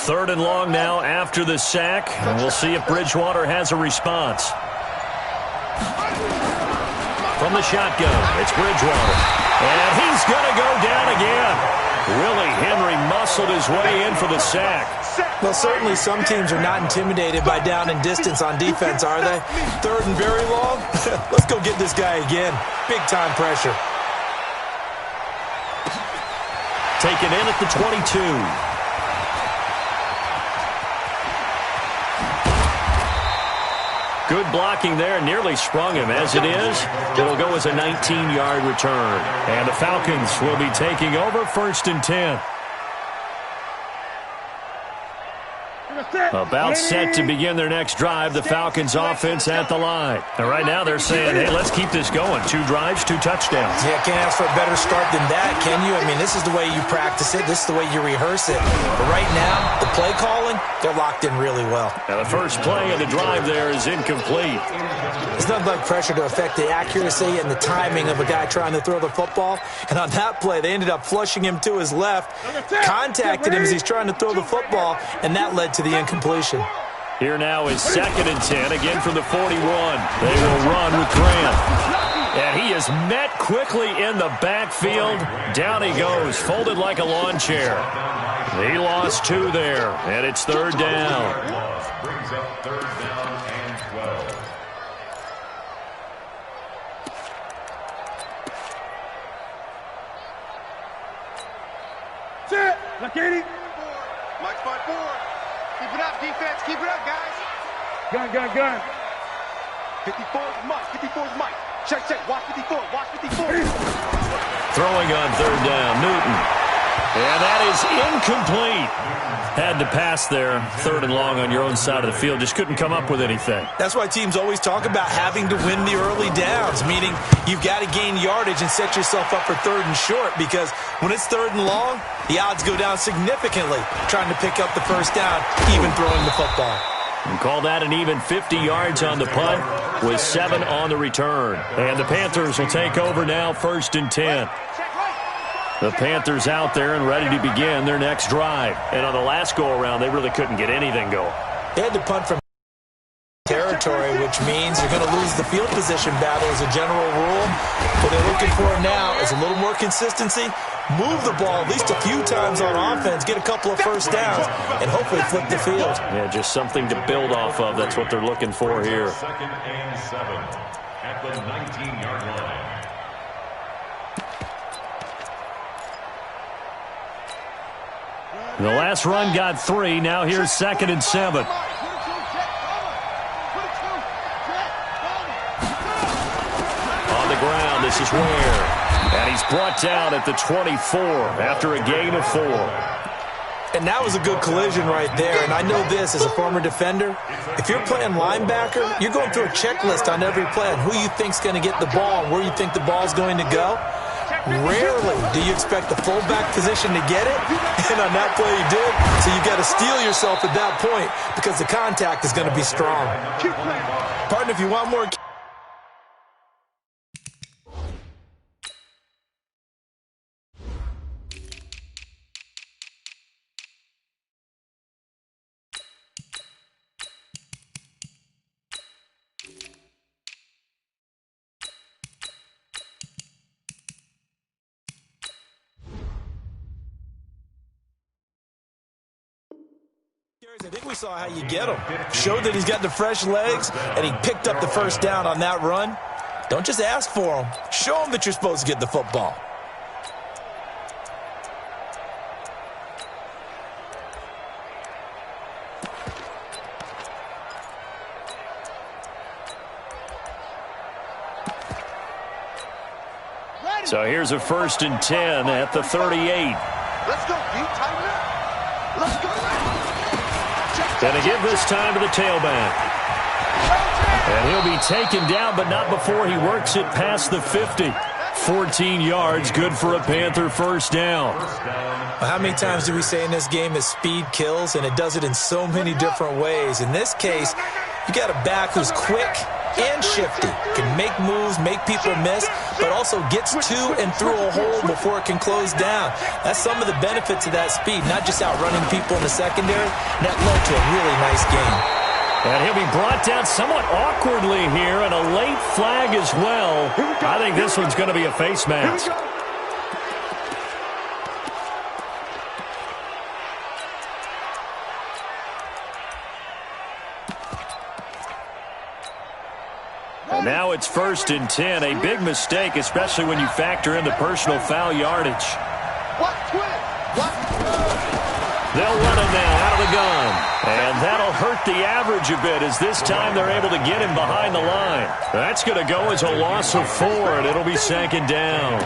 3rd and long now after the sack, and we'll see if Bridgewater has a response. From the shotgun, it's Bridgewater. And he's going to go down again. Willie Henry muscled his way in for the sack. Well, certainly some teams are not intimidated by down and distance on defense, are they? 3rd and very long? Let's go get this guy again. Big-time pressure. Taken in at the 22. Good blocking there, nearly sprung him. As it is, it'll go as a 19-yard return. And the Falcons will be taking over 1st and 10. About set to begin their next drive. The Falcons offense at the line. And right now they're saying, hey, let's keep this going. 2 drives, 2 touchdowns. Yeah, can't ask for a better start than that, can you? I mean, this is the way you practice it. This is the way you rehearse it. But right now, the play calling, they're locked in really well. Now the first play of the drive there is incomplete. It's nothing like pressure to affect the accuracy and the timing of a guy trying to throw the football. And on that play, they ended up flushing him to his left, contacted him as he's trying to throw the football, and that led to the incompletion. Here now is 2nd and 10, again from the 41. They will run with Grant. And he is met quickly in the backfield. Down he goes, folded like a lawn chair. He lost 2 there, and it's 3rd down. Brings up 3rd down and 12. Sit! Look at him! Mike's by 4. Keep it up, defense. Keep it up, guys. Gun. 54 is Mike. 54 is Mike. Check. Watch 54. Watch 54. Throwing on 3rd down, Newton. And that is incomplete. Had to pass there, 3rd and long on your own side of the field. Just couldn't come up with anything. That's why teams always talk about having to win the early downs, meaning you've got to gain yardage and set yourself up for 3rd and short, because when it's 3rd and long, the odds go down significantly trying to pick up the first down, even throwing the football. And call that an even 50 yards on the punt with 7 on the return. And the Panthers will take over now, 1st and 10. The Panthers out there and ready to begin their next drive. And on the last go-around, they really couldn't get anything going. They had to punt from territory, which means you're going to lose the field position battle as a general rule. What they're looking for now is a little more consistency, move the ball at least a few times on offense, get a couple of first downs, and hopefully flip the field. Yeah, just something to build off of. That's what they're looking for here. 2nd and 7 at the 19-yard line. The last run got 3. Now here's 2nd and 7. On the ground, this is Ware. And he's brought down at the 24 after a gain of 4. And that was a good collision right there. And I know this as a former defender. If you're playing linebacker, you're going through a checklist on every play on who you think's going to get the ball and where you think the ball's going to go. Rarely do you expect the fullback position to get it, and on that play he did. So you've got to steel yourself at that point because the contact is going to be strong. Partner, if you want more... I think we saw how you get him. Showed that he's got the fresh legs, and he picked up the first down on that run. Don't just ask for him. Show him that you're supposed to get the football. So here's a 1st and 10 at the 38. Let's go, D. Tighten up. Let's go. And to give this time to the tailback. And he'll be taken down, but not before he works it past the 50. 14 yards, good for a Panther first down. Well, how many times do we say in this game that speed kills, and it does it in so many different ways? In this case, you got a back who's quick and shifty, can make moves, make people miss, but also gets to and through a hole before it can close down. That's some of the benefits of that speed, not just outrunning people in the secondary. And that led to a really nice game. And he'll be brought down somewhat awkwardly here, and a late flag as well. I think this one's going to be a face mask. And now it's 1st and 10. A big mistake, especially when you factor in the personal foul yardage. They'll run it now out of the gun. And that'll hurt the average a bit, as this time they're able to get him behind the line. That's going to go as a loss of 4, and it'll be 2nd down.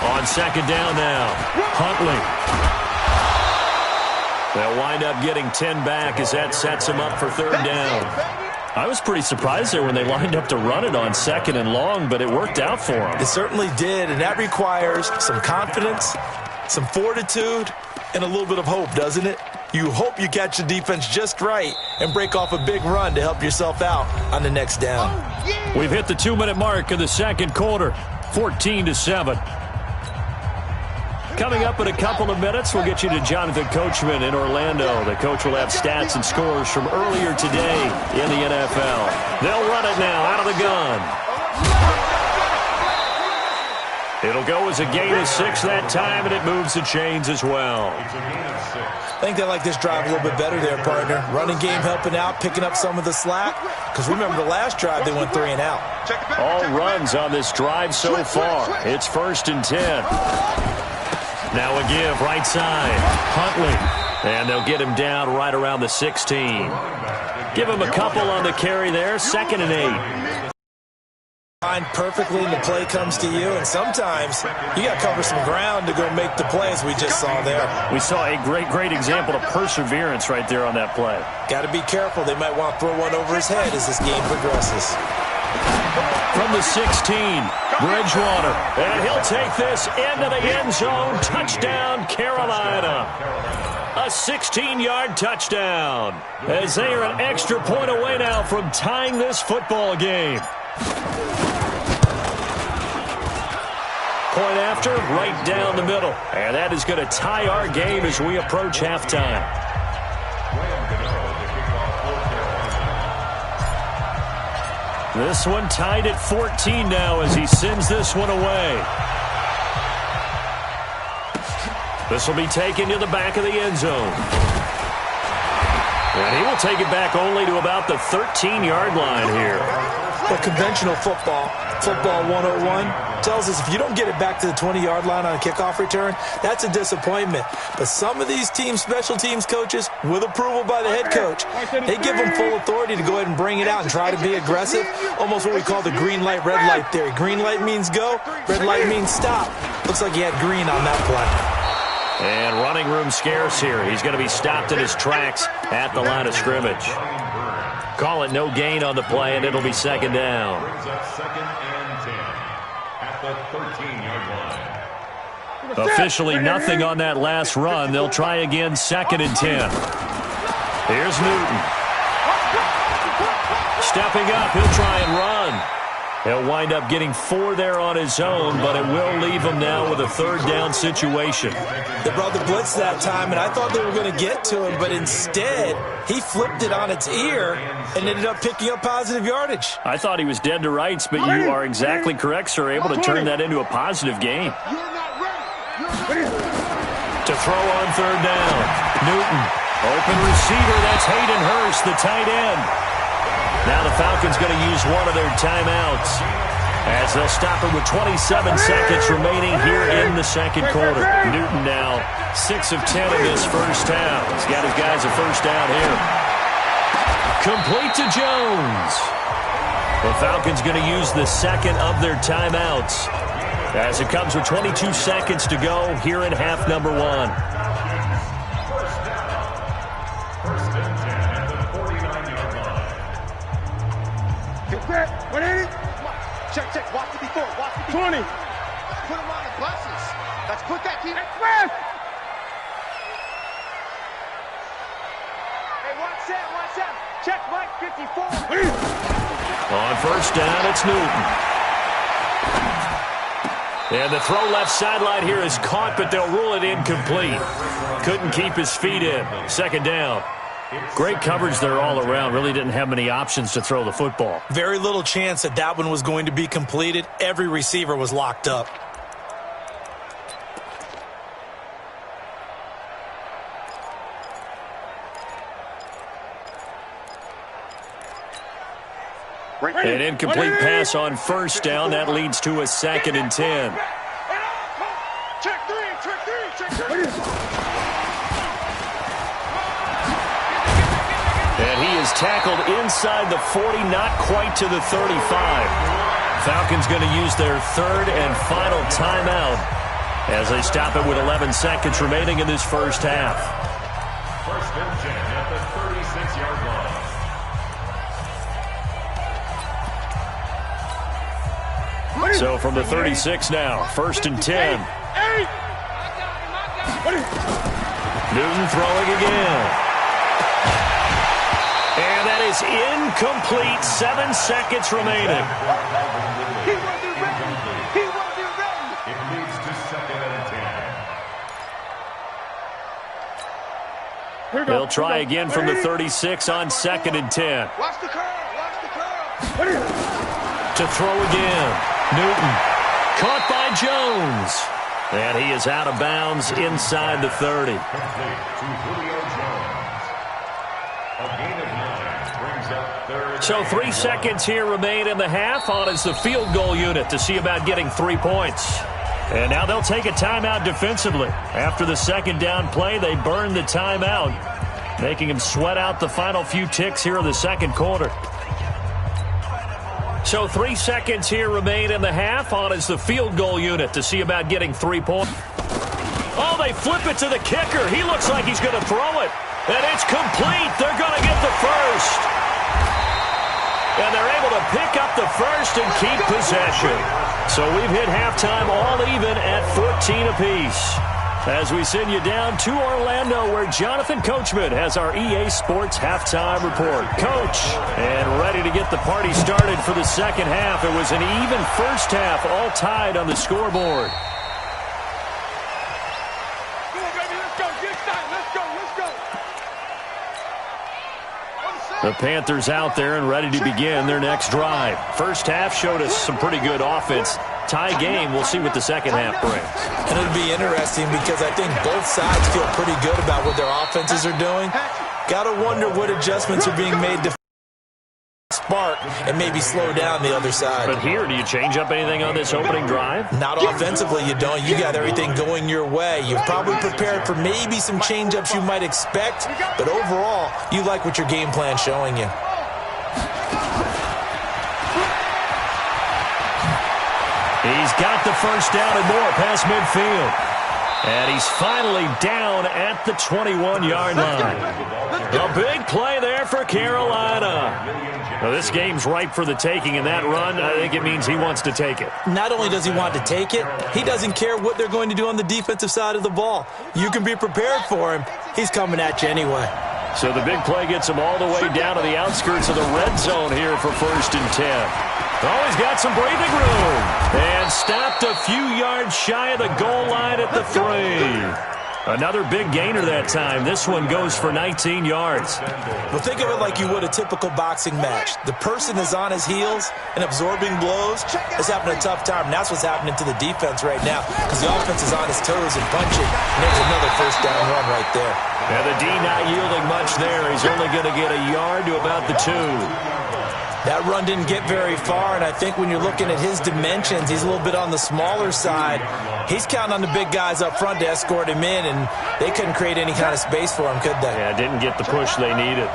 On 2nd down now, Huntley. They'll wind up getting 10 back as that sets them up for 3rd down. I was pretty surprised there when they lined up to run it on 2nd and long, but it worked out for them. It certainly did, and that requires some confidence, some fortitude, and a little bit of hope, doesn't it? You hope you catch the defense just right and break off a big run to help yourself out on the next down. We've hit the 2-minute mark of the 2nd quarter, 14-7. Coming up in a couple of minutes, we'll get you to Jonathan Coachman in Orlando. The coach will have stats and scores from earlier today in the NFL. They'll run it now out of the gun. It'll go as a gain of 6 that time, and it moves the chains as well. I think they like this drive a little bit better there, partner. Running game helping out, picking up some of the slack. Because remember, the last drive, they went 3 and out. All runs on this drive so far. It's 1st and 10. Now a give, right side, Huntley. And they'll get him down right around the 16. Give him a couple on the carry there, 2nd and 8. Line perfectly and the play comes to you, and sometimes you got to cover some ground to go make the plays we just saw there. We saw a great example of perseverance right there on that play. Got to be careful. They might want to throw one over his head as this game progresses. From the 16, Bridgewater, and he'll take this into the end zone. Touchdown, Carolina. A 16-yard touchdown, as they are an extra point away now from tying this football game. Point after, right down the middle. And that is going to tie our game as we approach halftime. This one tied at 14 now as he sends this one away. This will be taken to the back of the end zone. And he will take it back only to about the 13-yard line here. But conventional football 101, tells us if you don't get it back to the 20-yard line on a kickoff return, that's a disappointment. But some of these special teams coaches, with approval by the head coach, they give them full authority to go ahead and bring it out and try to be aggressive, almost what we call the green light, red light theory. Green light means go, red light means stop. Looks like he had green on that play. And running room scarce here. He's going to be stopped in his tracks at the line of scrimmage. Call it no gain on the play, and it'll be 2nd down. Brings up 2nd and 10 at the 13-yard line. Officially nothing on that last run. They'll try again, 2nd and 10. Here's Newton. Stepping up, he'll try and run. He'll wind up getting 4 there on his own, but it will leave him now with a 3rd down situation. They brought the blitz that time, and I thought they were going to get to him, but instead, he flipped it on its ear and ended up picking up positive yardage. I thought he was dead to rights, but you are exactly correct, sir, able to turn that into a positive game. To throw on 3rd down, Newton. Open receiver, that's Hayden Hurst, the tight end. Now the Falcons going to use one of their timeouts as they'll stop it with 27 seconds remaining here in the 2nd quarter. Newton now 6 of 10 in this first half. He's got his guys a 1st down here. Complete to Jones. The Falcons going to use the 2nd of their timeouts as it comes with 22 seconds to go here in half number 1. Check, watch 54, watch 54. 20. put him on the buses. Let's put that team. Express! Hey, watch out. Check Mike 54. On first down, it's Newton. And the throw left sideline here is caught, but they'll rule it incomplete. Couldn't keep his feet in. Second down. Great coverage there all around. Really didn't have many options to throw the football. Very little chance that that one was going to be completed. Every receiver was locked up. An incomplete pass on first down. That leads to a 2nd and 10. Check three. And he is tackled inside the 40, not quite to the 35. Falcons going to use their 3rd and final timeout as they stop it with 11 seconds remaining in this first half. First and 10 at the 36-yard line. So from the 36 now, 1st and 10. Newton throwing again. And that is incomplete. 7 seconds remaining. He wasn't ready. It leads to 2nd and 10. They'll try again from the 36 on 2nd and 10. Watch the curl. To throw again. Newton caught by Jones. And he is out of bounds inside the 30. Complete to Julio Jones. A gain of 9 brings up 3rd. So 3 seconds here remain in the half on as the field goal unit to see about getting 3 points. And now they'll take a timeout defensively. After the 2nd down play, they burn the timeout, making him sweat out the final few ticks here in the 2nd quarter. So 3 seconds here remain in the half on as the field goal unit to see about getting 3 points. Oh, they flip it to the kicker. He looks like he's going to throw it. And it's complete. They're going to get the first. And they're able to pick up the first and keep possession. So we've hit halftime all even at 14 apiece. As we send you down to Orlando, where Jonathan Coachman has our EA Sports halftime report. Coach, and ready to get the party started for the 2nd half. It was an even first half, all tied on the scoreboard. Come on, baby, let's go. Get excited. Let's go. The Panthers out there and ready to begin their next drive. First half showed us some pretty good offense. Tie game. We'll see what the 2nd half brings. And it'll be interesting because I think both sides feel pretty good about what their offenses are doing. Got to wonder what adjustments are being made to spark and maybe slow down the other side. But here, do you change up anything on this opening drive? Not offensively, you don't. You got everything going your way. You've probably prepared for maybe some change-ups you might expect, but overall, you like what your game plan's showing you. He's got the first down and more past midfield. And he's finally down at the 21-yard line. A big play there for Carolina. Now, this game's ripe for the taking, and that run, I think it means he wants to take it. Not only does he want to take it, he doesn't care what they're going to do on the defensive side of the ball. You can be prepared for him. He's coming at you anyway. So the big play gets him all the way down to the outskirts of the red zone here for 1st and 10. Oh, he's got some breathing room. And stopped a few yards shy of the goal line at the 3. Another big gainer that time. This one goes for 19 yards. Well, think of it like you would a typical boxing match. The person is on his heels and absorbing blows is having a tough time. And that's what's happening to the defense right now because the offense is on his toes and punching. And there's another first down run right there. And the D not yielding much there. He's only going to get a yard to about the 2. That run didn't get very far, and I think when you're looking at his dimensions, he's a little bit on the smaller side. He's counting on the big guys up front to escort him in, and they couldn't create any kind of space for him, could they? Yeah, didn't get the push they needed.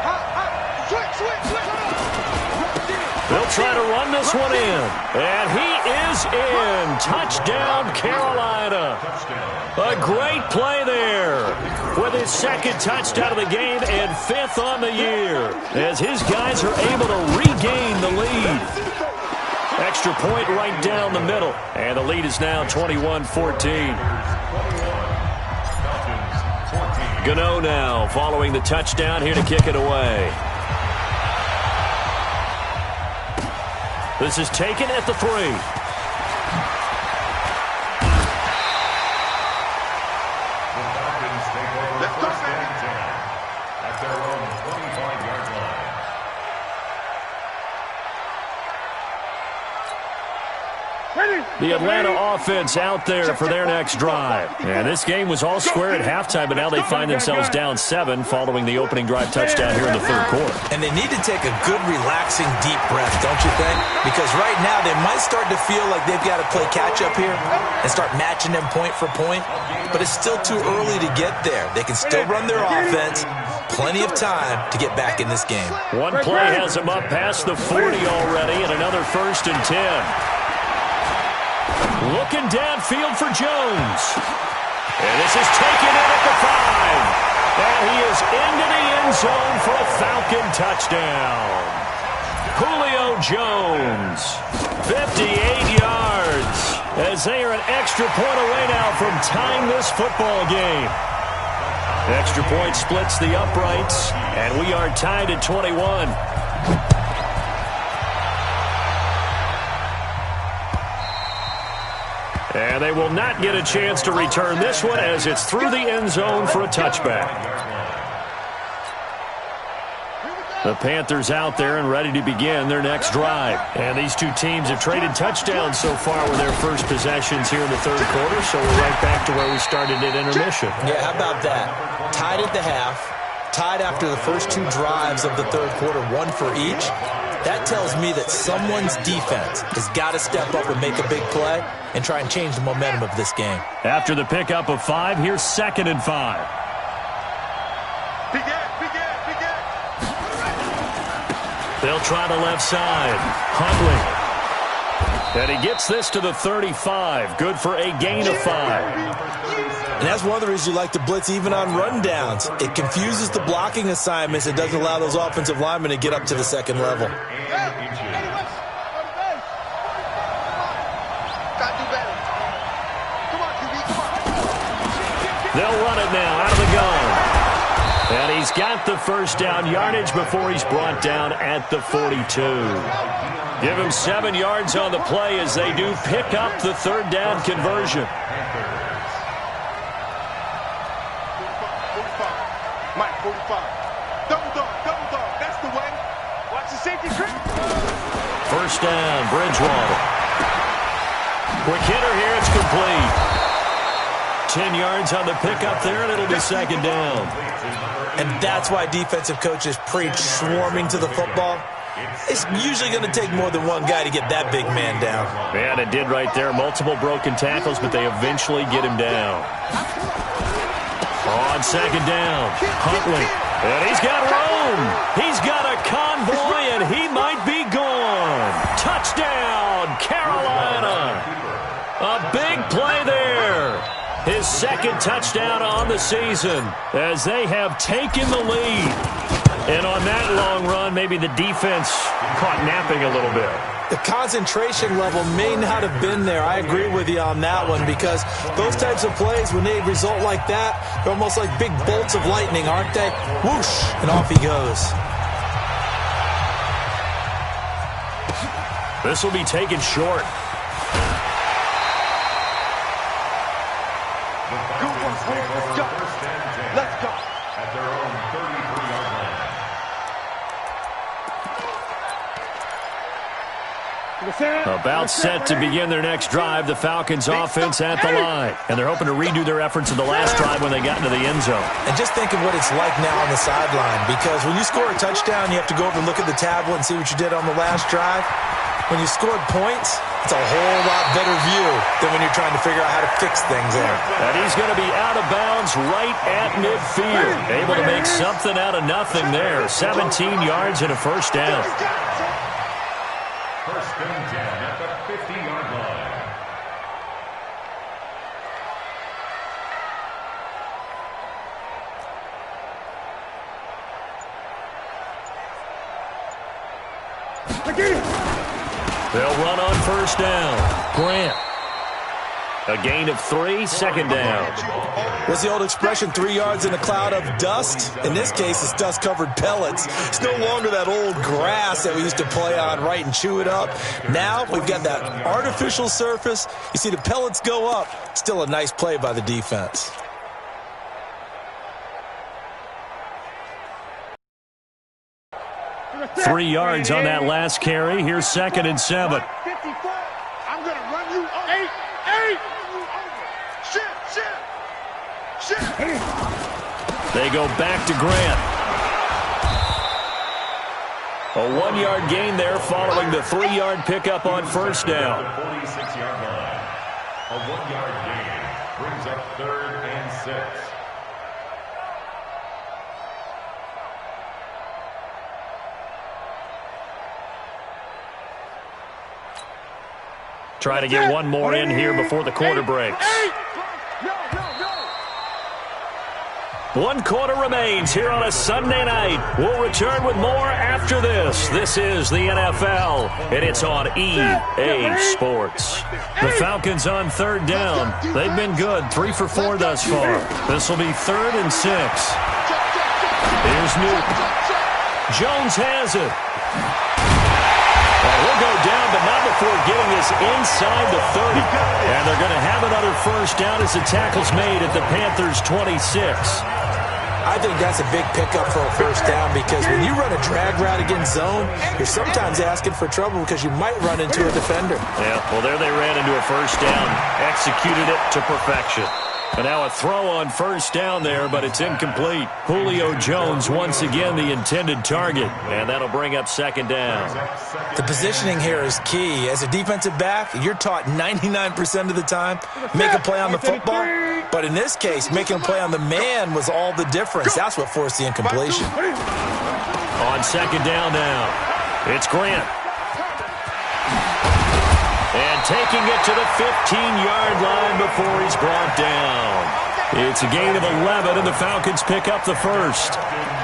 They'll try to run this one in, and he is in. Touchdown, Carolina. A great play there with his 2nd touchdown of the game and 5th on the year as his guys are able to regain the lead. Extra point right down the middle. And the lead is now 21-14. Gano now following the touchdown here to kick it away. This is taken at the 3. Let's go, baby. At their own 25-yard line. The Atlanta offense out there for their next drive. And this game was all square at halftime, but now they find themselves down 7 following the opening drive touchdown here in the third quarter. And they need to take a good, relaxing, deep breath, don't you think? Because right now they might start to feel like they've got to play catch-up here and start matching them point for point. But it's still too early to get there. They can still run their offense. Plenty of time to get back in this game. One play has them up past the 40 already, and another 1st and 10. Looking downfield for Jones. And this is taken in at the 5. And he is into the end zone for a Falcon touchdown. Julio Jones, 58 yards, as they are an extra point away now from tying this football game. Extra point splits the uprights, and we are tied at 21. And they will not get a chance to return this one as it's through the end zone for a touchback. The Panthers out there and ready to begin their next drive. And these two teams have traded touchdowns so far with their first possessions here in the third quarter, so we're right back to where we started at intermission. Yeah, how about that? Tied at the half, tied after the first 2 drives of the third quarter, 1 for each. That tells me that someone's defense has got to step up and make a big play and try and change the momentum of this game. After the pickup of 5, here's 2nd and 5. They'll try the left side. Huntley. And he gets this to the 35. Good for a gain of 5. And that's one of the reasons you like to blitz even on rundowns. It confuses the blocking assignments. It doesn't allow those offensive linemen to get up to the second level. They'll run it now out of the gun. And he's got the first down yardage before he's brought down at the 42. Give him 7 yards on the play as they do pick up the third down conversion. Mike, 45. Double dog. That's the way. Watch the safety creep. First down, Bridgewater. Quick hitter here, it's complete. 10 yards on the pickup there, and it'll be 2nd down. And that's why defensive coaches preach swarming to the football. It's usually going to take more than one guy to get that big man down. Man, it did right there. Multiple broken tackles, but they eventually get him down. On 2nd down, Huntley. And he's got room. He's got a convoy, and he might be gone. Touchdown, Carolina. A big play there. His 2nd touchdown on the season as they have taken the lead. And on that long run, maybe the defense caught napping a little bit. The concentration level may not have been there. I agree with you on that one because those types of plays, when they result like that, they're almost like big bolts of lightning, aren't they? Whoosh, and off he goes. This will be taken short. Let's go. At their own 33-yard line. About set to begin their next drive, the Falcons offense at the line. And they're hoping to redo their efforts in the last drive when they got into the end zone. And just think of what it's like now on the sideline, because when you score a touchdown, you have to go over and look at the tablet and see what you did on the last drive. When you scored points, it's a whole lot better view than when you're trying to figure out how to fix things there. And he's going to be out of bounds right at midfield. Able to make something out of nothing there. 17 yards and a first down. First and 10 at the 50-yard line. They'll run on first down. Grant. A gain of 3, second down. What's the old expression, 3 yards in a cloud of dust? In this case, it's dust-covered pellets. It's no longer that old grass that we used to play on, right, and chew it up. Now we've got that artificial surface. You see the pellets go up. Still a nice play by the defense. Three yards on that last carry. Here's 2nd and 7. 54. I'm going to run you 8. Shit. They go back to Grant. A 1-yard gain there following the 3-yard pickup on first down. 46-yard line. A 1-yard gain brings up 3rd and 6. Try to get one more in here before the quarter breaks. 1 quarter remains here on a Sunday night. We'll return with more after this. This is the NFL, and it's on EA Sports. The Falcons on 3rd down. They've been good, 3 for 4 thus far. This will be 3rd and 6. Here's Newton. Jones has it. He'll go down, but not before getting this inside the 30. And they're going to have another first down as the tackle's made at the Panthers' 26. I think that's a big pickup for a first down because when you run a drag route against zone, you're sometimes asking for trouble because you might run into a defender. Yeah, well, there they ran into a first down, executed it to perfection. And now a throw on first down there, but it's incomplete. Julio Jones once again the intended target, and that'll bring up 2nd down. The positioning here is key. As a defensive back, you're taught 99% of the time, make a play on the football. But in this case, making a play on the man was all the difference. That's what forced the incompletion. On 2nd down now, it's Grant. And taking it to the 15-yard line before he's brought down. It's a gain of 11, and the Falcons pick up the first.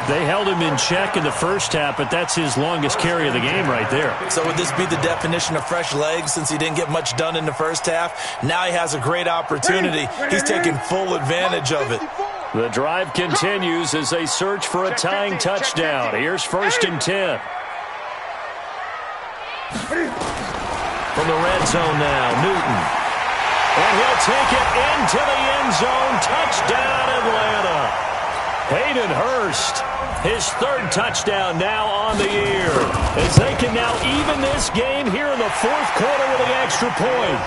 They held him in check in the first half, but that's his longest carry of the game right there. So would this be the definition of fresh legs since he didn't get much done in the first half? Now he has a great opportunity. He's taking full advantage of it. The drive continues as they search for a tying touchdown. Here's 1st and 10. From the red zone now, Newton. And he'll take it into the end zone. Touchdown, Atlanta. Hayden Hurst, his 3rd touchdown now on the year. As they can now even this game here in the 4th quarter with an extra point.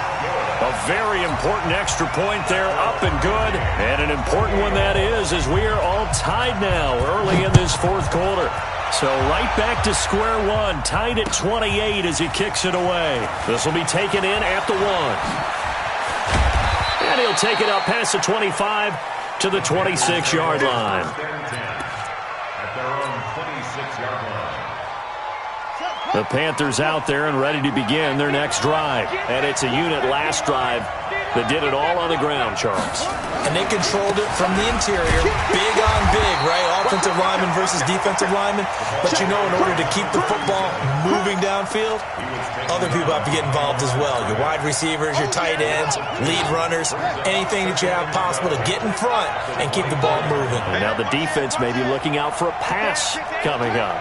A very important extra point there, up and good. And an important one that is, as we are all tied now early in this 4th quarter. So right back to square one, tied at 28 as he kicks it away. This will be taken in at the 1. And he'll take it up past the 25 to the 26-yard line. At their own 26-yard line. The Panthers out there and ready to begin their next drive. And it's a unit last drive that did it all on the ground, Charles. And they controlled it from the interior, big on big, right? Offensive lineman versus defensive lineman. But you know, in order to keep the football moving downfield, other people have to get involved as well. Your wide receivers, your tight ends, lead runners, anything that you have possible to get in front and keep the ball moving. And now the defense may be looking out for a pass coming up.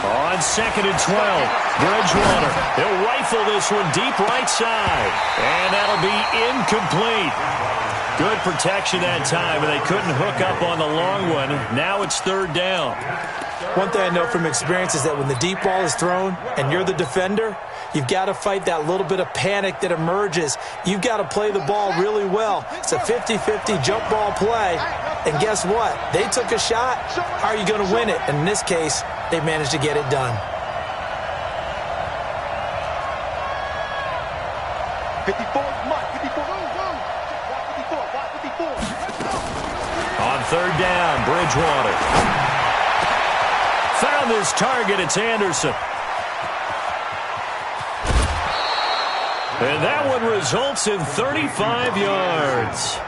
On 2nd and 12, Bridgewater. He'll rifle this one deep right side. And that'll be incomplete. Good protection that time, and they couldn't hook up on the long one. Now it's 3rd down. One thing I know from experience is that when the deep ball is thrown and you're the defender, you've got to fight that little bit of panic that emerges. You've got to play the ball really well. It's a 50-50 jump ball play. And guess what? They took a shot. How are you going to win it? And in this case, they managed to get it done. 54, Mike, 54. Watch 54. On 3rd down, Bridgewater. Found his target. It's Anderson. And that one results in 35 yards.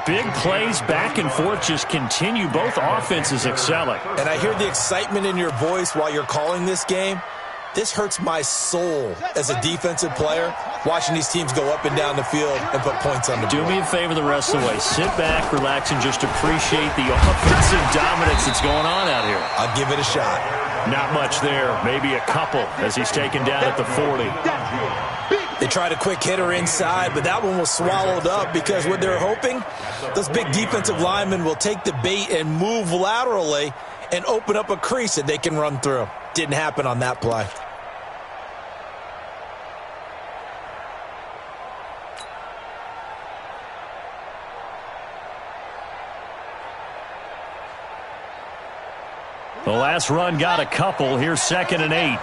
Big plays back and forth just continue. Both offenses excelling. And I hear the excitement in your voice while you're calling this game. This hurts my soul as a defensive player, watching these teams go up and down the field and put points on the board. Do me a favor the rest of the way. Sit back, relax, and just appreciate the offensive dominance that's going on out here. I'll give it a shot. Not much there. Maybe a couple as he's taken down at the 40. They tried a quick hitter inside, but that one was swallowed up because what they're hoping, those big defensive linemen will take the bait and move laterally and open up a crease that they can run through. Didn't happen on that play. The last run got a couple. Here's 2nd and 8.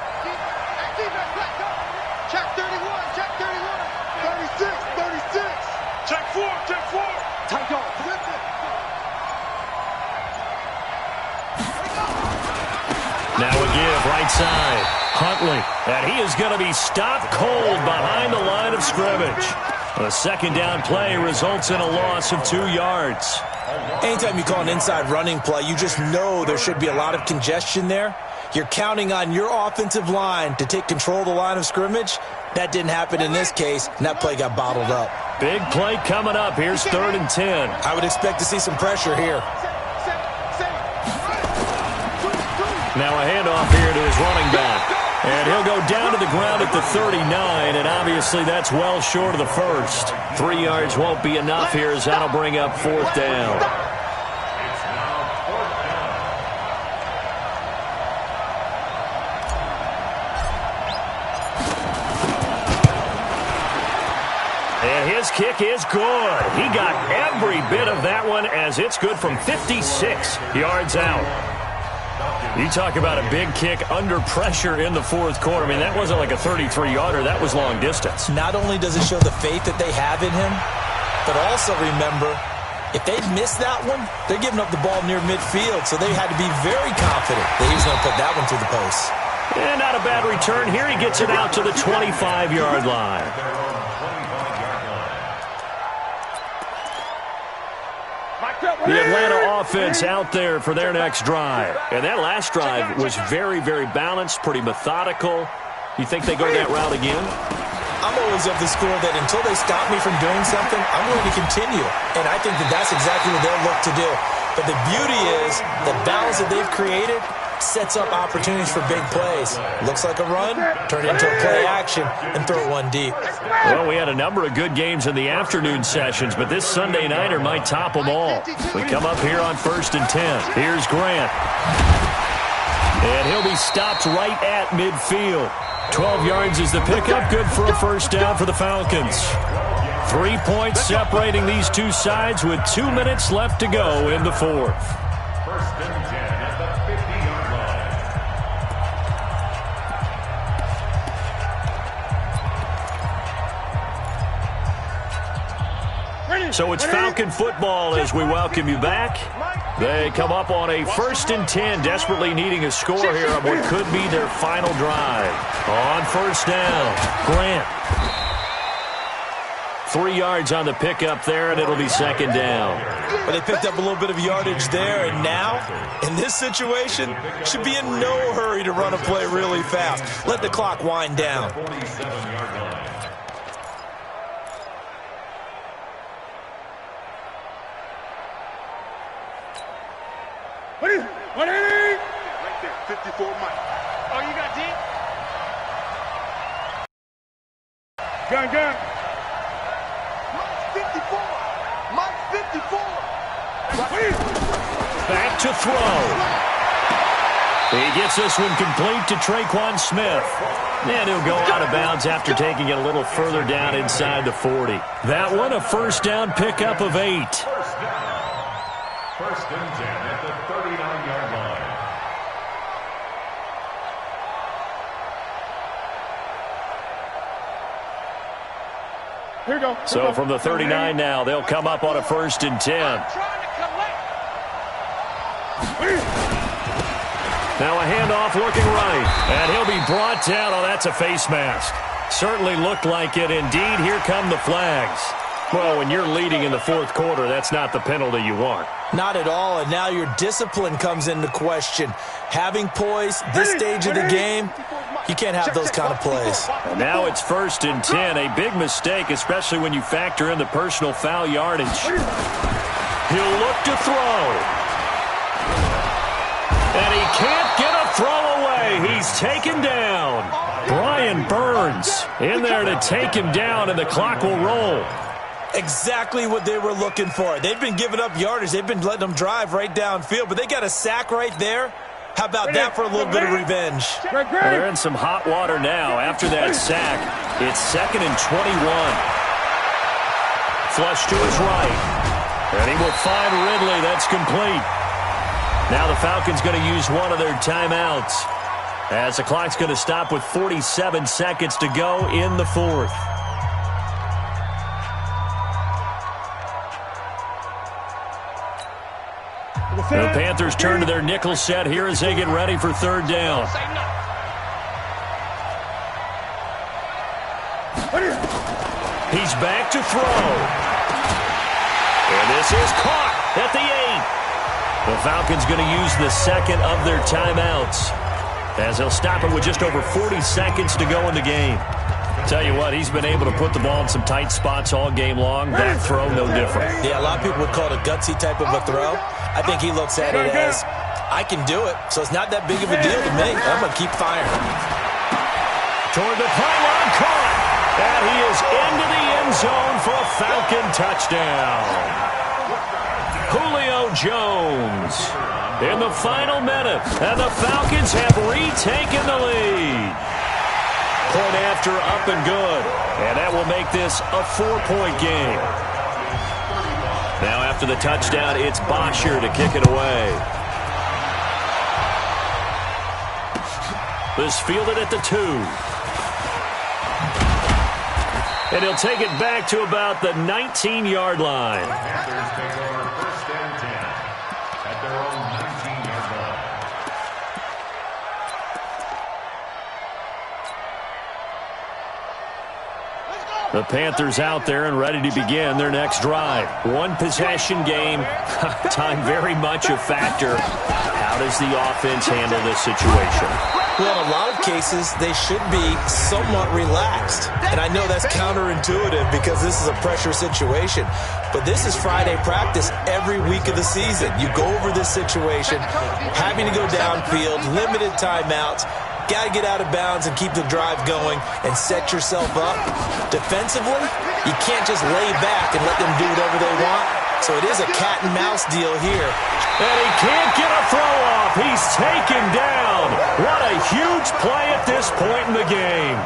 Check 31, check 31. 36, 36. Check 4, check 4. Tight dog, flip it. Now a give, right side. Huntley, and he is going to be stopped cold behind the line of scrimmage. A 2nd down play results in a loss of 2 yards. Anytime you call an inside running play, you just know there should be a lot of congestion there. You're counting on your offensive line to take control of the line of scrimmage. That didn't happen in this case, and that play got bottled up. Big play coming up. Here's 3rd and 10. I would expect to see some pressure here. Now a handoff here to his running back. And he'll go down to the ground at the 39, and obviously that's well short of the first. 3 yards won't be enough here as that'll bring up 4th down. And his kick is good. He got every bit of that one as it's good from 56 yards out. You talk about a big kick under pressure in the 4th quarter. I mean, that wasn't like a 33-yarder. That was long distance. Not only does it show the faith that they have in him, but also remember, if they miss that one, they're giving up the ball near midfield, so they had to be very confident that he was going to put that one through the post. And not a bad return. Here he gets it out to the 25-yard line. The Atlanta offense out there for their next drive. And that last drive was very, very balanced, pretty methodical. You think they go that route again? I'm always of the school that until they stop me from doing something, I'm going to continue. And I think that that's exactly what they'll look to do. But the beauty is the balance that they've created sets up opportunities for big plays. Looks like a run, turn it into a play action, and throw one deep. Well, we had a number of good games in the afternoon sessions, but this Sunday nighter might top them all. We come up here on 1st and 10. Here's Grant. And he'll be stopped right at midfield. 12 yards is the pickup, good for a 1st down for the Falcons. 3 points separating these two sides with 2 minutes left to go in the 4th. 1st and 10 at the 50-yard line. So it's Falcon football as we welcome you back. They come up on a 1st and 10, desperately needing a score here on what could be their final drive. On 1st down, Grant. 3 yards on the pickup there, and it'll be 2nd down. But they picked up a little bit of yardage there, and now, in this situation, should be in no hurry to run a play really fast. Let the clock wind down. 47-yard line. What is it? Right there, 54 Mike. Oh, you got deep? Gun. Mike 54. Mike 54. Back to throw. He gets this one complete to Traquan Smith. And he'll go out of bounds after taking it a little further down inside the 40. That one a 1st down pickup of 8. 1st down. 1st and 10 at the 39-yard line. Here we go. So from the 39 now, they'll come up on a 1st and 10. Now a handoff looking right. And he'll be brought down. Oh, that's a face mask. Certainly looked like it. Indeed, here come the flags. Well, when you're leading in the fourth quarter, that's not the penalty you want. Not at all, and now your discipline comes into question. Having poise, this stage of the game, you can't have those kind of plays. And now it's 1st and 10, a big mistake, especially when you factor in the personal foul yardage. He'll look to throw. And he can't get a throw away. He's taken down. Brian Burns in there to take him down, and the clock will roll. Exactly what they were looking for. They've been giving up yardage. They've been letting them drive right downfield, but they got a sack right there. How about that for a little bit of revenge? Well, they're in some hot water now after that sack. It's 2nd and 21. Flush to his right. And he will find Ridley. That's complete. Now the Falcons going to use one of their timeouts, as the clock's going to stop with 47 seconds to go in the fourth. The Panthers turn to their nickel set here as they get ready for 3rd down. He's back to throw. And this is caught at the 8. The Falcons going to use the 2nd of their timeouts, as they'll stop it with just over 40 seconds to go in the game. Tell you what, he's been able to put the ball in some tight spots all game long. That throw, no different. Yeah, a lot of people would call it a gutsy type of a throw. I think he looks at it as, I can do it, so it's not that big of a deal to me. I'm going to keep firing. Toward the pylon, caught. And he is into the end zone for a Falcon touchdown. Julio Jones in the final minute, and the Falcons have retaken the lead. Point after, up and good. And that will make this a 4-point game. Now after the touchdown, it's Bosher to kick it away. This fielded at the 2. And he'll take it back to about the 19-yard line. Panthers take over 1st and 10 at their own 19-yard line. The Panthers out there and ready to begin their next drive. One possession game. Time very much a factor. How does the offense handle this situation? Well, in a lot of cases, they should be somewhat relaxed. And I know that's counterintuitive because this is a pressure situation. But this is Friday practice every week of the season. You go over this situation, having to go downfield, limited timeouts, got to get out of bounds and keep the drive going and set yourself up. Defensively, you can't just lay back and let them do whatever they want. So it is a cat and mouse deal here. And he can't get a throw off. He's taken down. What a huge play at this point in the game.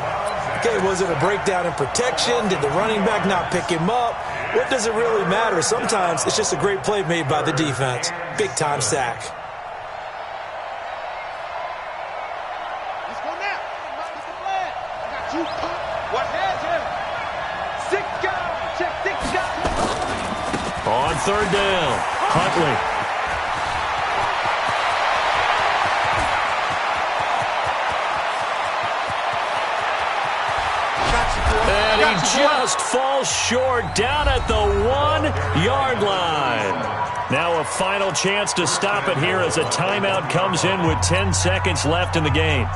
Okay, was it a breakdown in protection? Did the running back not pick him up? What does it really matter? Sometimes it's just a great play made by the defense. Big-time sack. Let's go now. What's the plan? I got you. What has him? 6 guys. Check 6 guys. On 3rd down, Huntley. And he just falls short down at the 1-yard line. Now a final chance to stop it here as a timeout comes in with 10 seconds left in the game.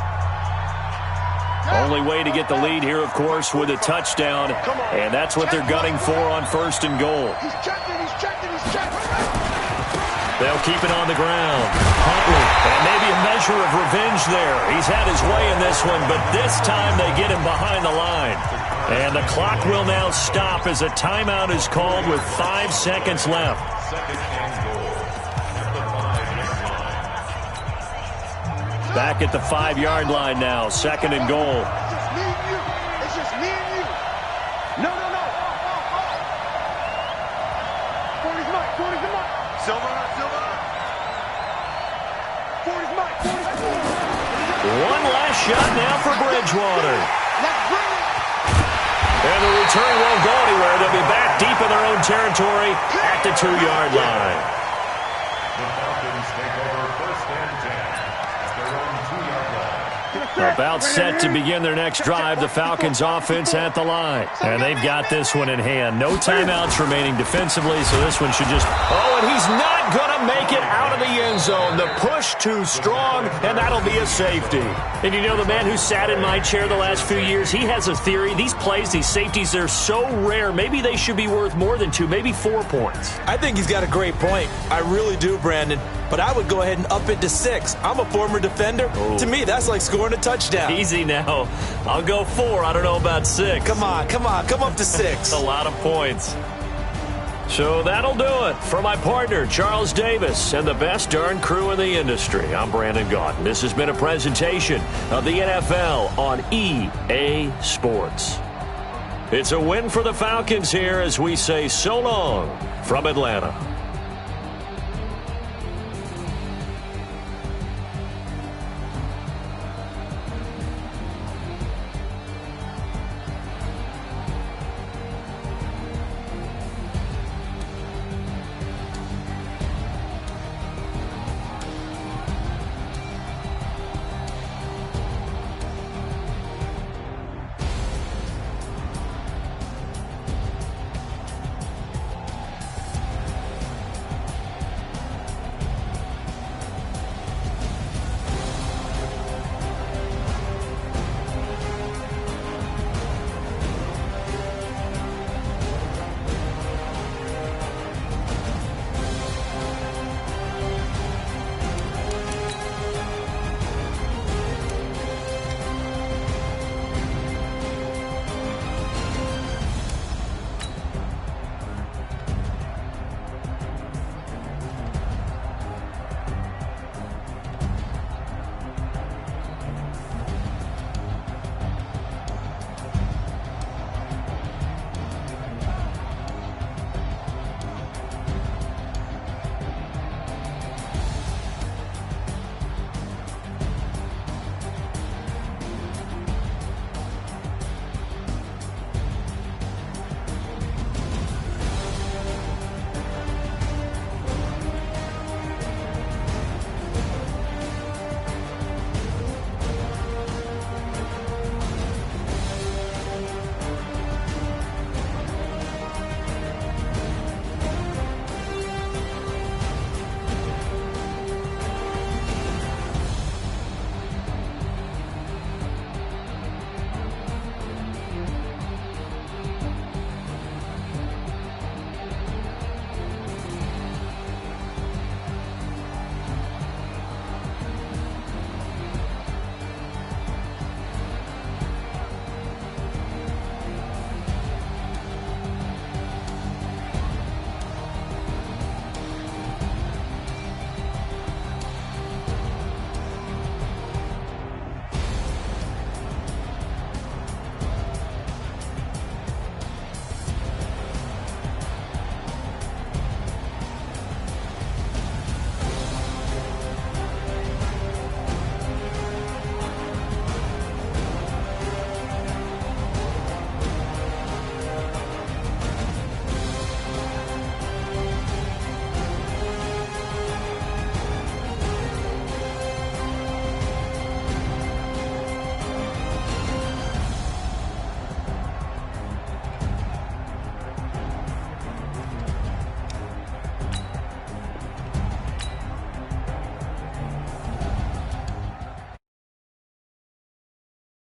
Only way to get the lead here, of course, with a touchdown. And that's what they're gunning for on 1st and goal. He's checking, he's checking, he's checking. They'll keep it on the ground. Huntley, and maybe a measure of revenge there. He's had his way in this one, but this time they get him behind the line. And the clock will now stop as a timeout is called with 5 seconds left. 2nd and goal at the 5-yard line. Back at the 5-yard line now, 2nd and goal. It's just me and you. It's just me and you. No. 40's Mike, 40's the Mike. Silver. 40's Mike, 40's. One last shot now for Bridgewater. Let's bring it. And the return won't go anywhere. They'll be back deep in their own territory at the 2-yard line. The Falcons take over 1st and 10 at their own 2-yard line. About set to begin their next drive, the Falcons offense at the line. And they've got this one in hand. No timeouts remaining defensively, so this one should just... Oh, and he's not going to make it out of the end zone. The push too strong, and that'll be a safety. And you know, the man who sat in my chair the last few years, he has a theory. These plays, these safeties, they're so rare. Maybe they should be worth more than 2, maybe 4 points. I think he's got a great point. I really do, Brandon. But I would go ahead and up it to 6. I'm a former defender. Oh. To me, that's like scoring a touchdown. Easy now. I'll go 4. I don't know about 6. Come on. Come up to 6. That's a lot of points. So that'll do it. For my partner, Charles Davis, and the best darn crew in the industry, I'm Brandon Gaudin. This has been a presentation of the NFL on EA Sports. It's a win for the Falcons here as we say so long from Atlanta.